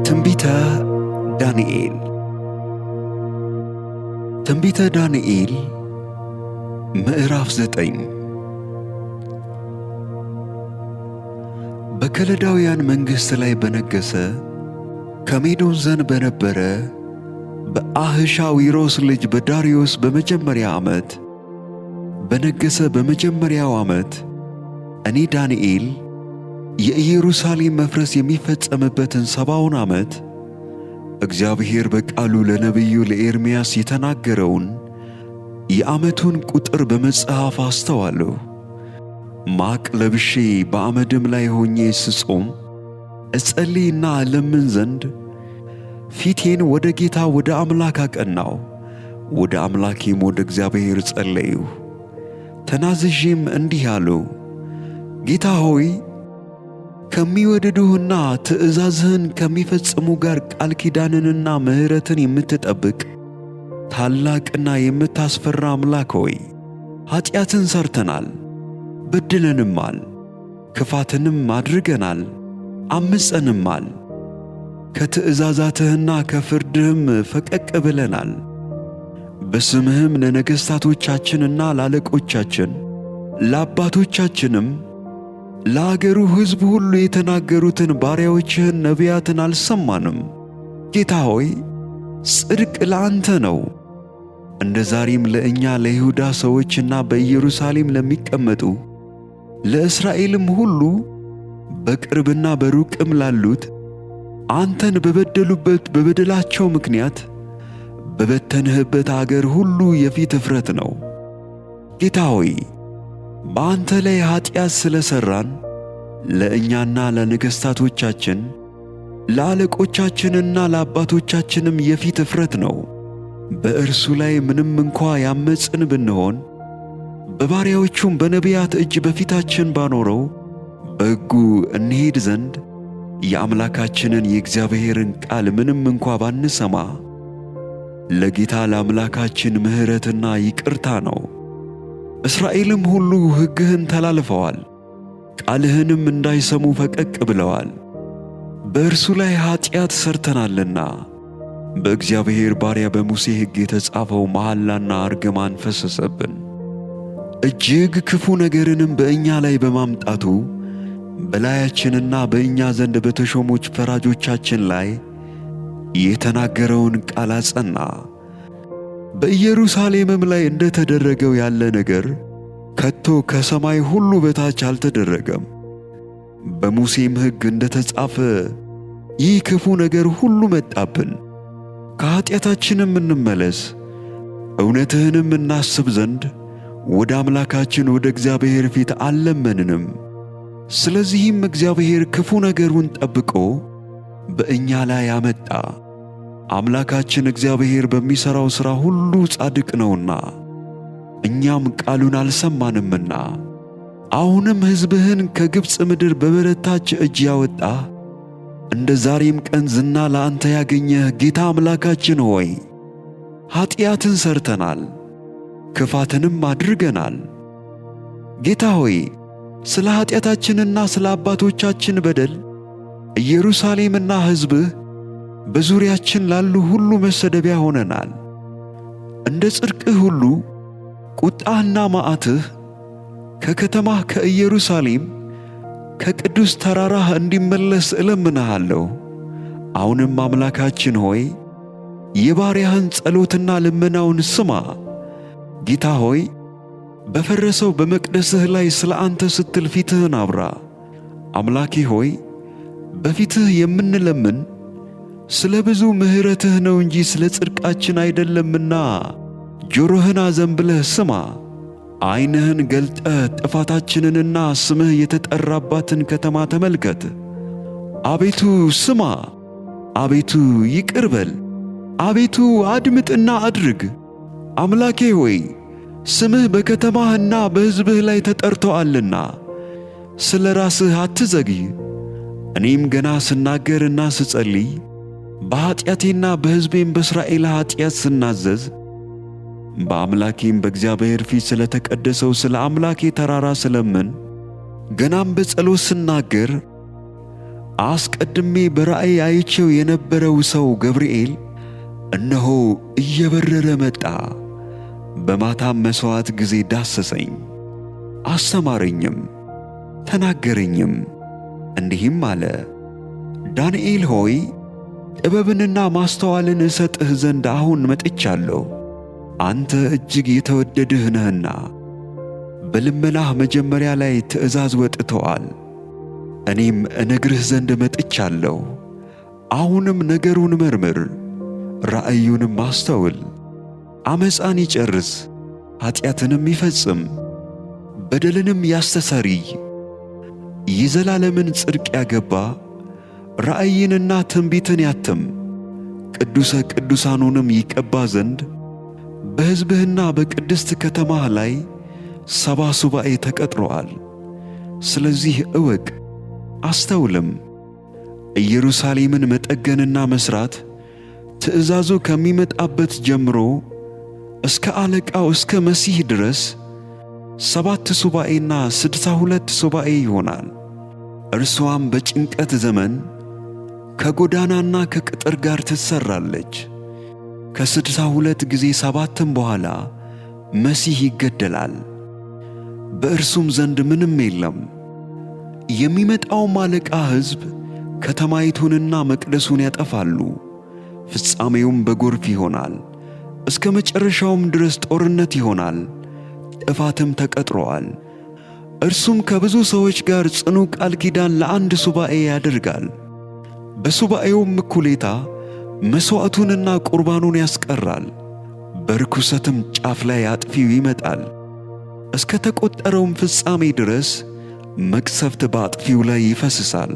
ትንቢተ ዳንኤል ትንቢተ ዳንኤል ምዕራፍ 9 በከለዳውያን መንግሥት ላይ በነገሠ ከሜዶን ዘንድ በነበረ በአሕሻዊሮስ ልጅ በዳርዮስ በመጀመሪያ ዓመት በነገሠ በመጀመሪያው ዓመት እኔ ዳንኤል የኢየሩሳሌም መፍረስ የሚፈጸምበትን 70ውን ዓመት እግዚአብሔር በቃሉ ለነቢዩ ለኤርምያስ የተናገረውን የዓመቱን ቁጥር በመጽሐፍ አስተዋለሁ። ማቅ ለብሼ በአመድም ላይ ሆኜ ስጾም እጸልይና እለምን ዘንድ ፊቴን ወደ ጌታ ወደ አምላክ አቀናው። ወደ አምላኬም ወደ እግዚአብሔር ጸለይሁ። ተናዝዤም እንዲህ አለው፣ ጌታ ሆይ ከሚወድዱህና ትእዛዝህን ከሚፈጽሙ ጋር ቃል ኪዳንንና ምሕረትን የምትጠብቅ ታላቅና የምታስፈራ አምላክ ሆይ፣ ኀጢአትን ሰርተናል፣ በድለንማል፣ ክፋትንም አድርገናል፣ አምፀንማል፣ ከትእዛዛትህና ከፍርድህም ፈቀቅ ብለናል። በስምህም ለነገሥታቶቻችንና ለአለቆቻችን ለአባቶቻችንም ለአገሩ ሕዝብ ሁሉ የተናገሩትን ባሪያዎችህን ነቢያትን አልሰማንም። ጌታ ሆይ ጽድቅ ለአንተ ነው። እንደ ዛሬም ለእኛ ለይሁዳ ሰዎችና በኢየሩሳሌም ለሚቀመጡ ለእስራኤልም ሁሉ በቅርብና በሩቅም ላሉት አንተን በበደሉበት በበደላቸው ምክንያት በበተንህበት አገር ሁሉ የፊት እፍረት ነው። ጌታ ሆይ በአንተ ላይ ኀጢአት ስለ ሠራን ለእኛና ለነገሥታቶቻችን ለአለቆቻችንና ለአባቶቻችንም የፊት እፍረት ነው። በእርሱ ላይ ምንም እንኳ ያመፅን ብንሆን በባሪያዎቹም በነቢያት እጅ በፊታችን ባኖረው በሕጉ እንሄድ ዘንድ የአምላካችንን የእግዚአብሔርን ቃል ምንም እንኳ ባንሰማ ለጌታ ለአምላካችን ምሕረትና ይቅርታ ነው። እስራኤልም ሁሉ ሕግህን ተላልፈዋል፣ ቃልህንም እንዳይሰሙ ፈቀቅ ብለዋል። በእርሱ ላይ ኀጢአት ሠርተናልና በእግዚአብሔር ባሪያ በሙሴ ሕግ የተጻፈው መሐላና እርግማን ፈሰሰብን። እጅግ ክፉ ነገርንም በእኛ ላይ በማምጣቱ በላያችንና በእኛ ዘንድ በተሾሙት ፈራጆቻችን ላይ የተናገረውን ቃል አጸና። በኢየሩሳሌምም ላይ እንደ ተደረገው ያለ ነገር ከቶ ከሰማይ ሁሉ በታች አልተደረገም። በሙሴም ሕግ እንደ ተጻፈ ይህ ክፉ ነገር ሁሉ መጣብን። ከኀጢአታችንም እንመለስ፣ እውነትህንም እናስብ ዘንድ ወደ አምላካችን ወደ እግዚአብሔር ፊት አልለመንንም። ስለዚህም እግዚአብሔር ክፉ ነገሩን ጠብቆ በእኛ ላይ አመጣ። አምላካችን እግዚአብሔር በሚሠራው ሥራ ሁሉ ጻድቅ ነውና እኛም ቃሉን አልሰማንምና። አሁንም ሕዝብህን ከግብፅ ምድር በበረታች እጅ ያወጣህ እንደ ዛሬም ቀን ዝና ለአንተ ያገኘህ ጌታ አምላካችን ሆይ ኀጢአትን ሠርተናል፣ ክፋትንም አድርገናል። ጌታ ሆይ ስለ ኀጢአታችንና ስለ አባቶቻችን በደል ኢየሩሳሌምና ሕዝብህ በዙሪያችን ላሉ ሁሉ መሰደቢያ ሆነናል። እንደ ጽድቅህ ሁሉ ቁጣህና መዓትህ ከከተማህ ከኢየሩሳሌም ከቅዱስ ተራራህ እንዲመለስ እለምንሃለሁ። አሁንም አምላካችን ሆይ የባሪያህን ጸሎትና ልመናውን ስማ። ጌታ ሆይ በፈረሰው በመቅደስህ ላይ ስለ አንተ ስትል ፊትህን አብራ። አምላኬ ሆይ በፊትህ የምንለምን ስለ ብዙ ምሕረትህ ነው እንጂ ስለ ጽድቃችን አይደለምና ጆሮህን አዘንብለህ ስማ። ዐይንህን ገልጠህ ጥፋታችንንና ስምህ የተጠራባትን ከተማ ተመልከት። አቤቱ ስማ፣ አቤቱ ይቅር በል፣ አቤቱ አድምጥና አድርግ። አምላኬ ሆይ ስምህ በከተማህና በሕዝብህ ላይ ተጠርቶአልና ስለ ራስህ አትዘግይ። እኔም ገና ስናገርና ስጸልይ በኀጢአቴና በሕዝቤም በእስራኤል ኀጢአት ስናዘዝ በአምላኬም በእግዚአብሔር ፊት ስለ ተቀደሰው ስለ አምላኬ ተራራ ስለምን ገናም በጸሎት ስናገር አስቀድሜ በራእይ አይቼው የነበረው ሰው ገብርኤል እነሆ እየበረረ መጣ። በማታም መሥዋዕት ጊዜ ዳሰሰኝ፣ አስተማረኝም፣ ተናገረኝም፣ እንዲህም አለ፣ ዳንኤል ሆይ ጥበብንና ማስተዋልን እሰጥህ ዘንድ አሁን መጥቻለሁ። አንተ እጅግ የተወደድህ ነህና በልመናህ መጀመሪያ ላይ ትእዛዝ ወጥተዋል። እኔም እነግርህ ዘንድ መጥቻለሁ። አሁንም ነገሩን መርምር፣ ራእዩንም አስተውል። ዓመፃን ይጨርስ፣ ኀጢአትንም ይፈጽም፣ በደልንም ያስተሰርይ። የዘላለምን ጽድቅ ያገባ ራእይንና ትንቢትን ያትም። ቅዱሰ ቅዱሳኑንም ይቀባ ዘንድ በሕዝብህና በቅድስት ከተማህ ላይ 70 ሱባኤ ተቀጥሮአል። ስለዚህ እወቅ አስተውልም። ኢየሩሳሌምን መጠገንና መሥራት ትእዛዙ ከሚመጣበት ጀምሮ እስከ አለቃው እስከ መሲሕ ድረስ 7 ሱባኤና 62 ሱባኤ ይሆናል። እርሷም በጭንቀት ዘመን ከጎዳናና ከቅጥር ጋር ትሠራለች። ከ62 ጊዜ 7ም በኋላ መሲሕ ይገደላል፣ በእርሱም ዘንድ ምንም የለም። የሚመጣውም አለቃ ሕዝብ ከተማይቱንና መቅደሱን ያጠፋሉ። ፍጻሜውም በጎርፍ ይሆናል። እስከ መጨረሻውም ድረስ ጦርነት ይሆናል። ጥፋትም ተቀጥሮአል። እርሱም ከብዙ ሰዎች ጋር ጽኑ ቃል ኪዳን ለአንድ ሱባኤ ያደርጋል። በሱባኤውም እኩሌታ መሥዋዕቱንና ቁርባኑን ያስቀራል። በርኩሰትም ጫፍ ላይ አጥፊው ይመጣል። እስከ ተቈጠረውም ፍጻሜ ድረስ መቅሰፍት በአጥፊው ላይ ይፈስሳል።